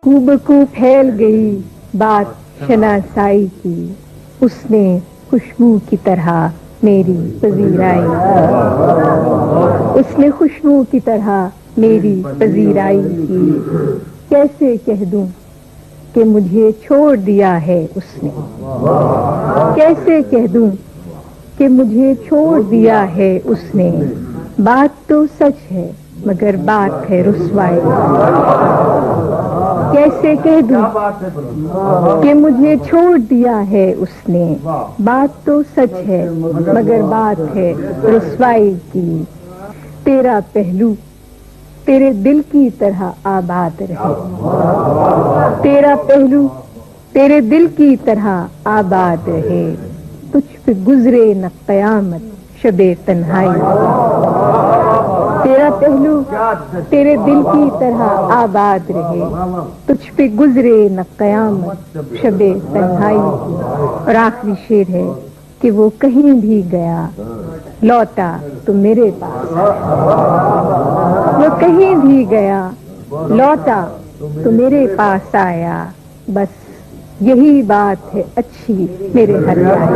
بکو پھیل گئی بات شناسائی کی، اس نے خوشبو کی طرح میری پذیرائی کی، اس نے خوشبو کی طرح میری پذیرائی کی۔ کیسے کہہ دوں کہ مجھے چھوڑ دیا ہے اس نے، کیسے کہہ دوں کہ مجھے چھوڑ دیا ہے اس نے۔ بات تو سچ ہے مگر بات ہے رسوائی، کیسے کہہ دوں کہ مجھے چھوڑ دیا ہے اس نے۔ بات تو سچ ہے مگر بات ہے رسوائی کی۔ تیرا پہلو تیرے دل کی طرح آباد رہے، تیرا پہلو تیرے دل کی طرح آباد رہے۔ تجھ پہ گزرے نہ قیامت شب تنہائی، تیرا پہلو تیرے دل کی طرح آباد رہے۔ تجھ پہ گزرے نہ قیامت شب تنہائی کی۔ اور آخری شعر ہے کہ وہ کہیں بھی گیا لوٹا تو میرے پاس آیا، وہ کہیں بھی گیا لوٹا تو میرے پاس آیا۔ بس یہی بات ہے اچھی میرے ہر جائے۔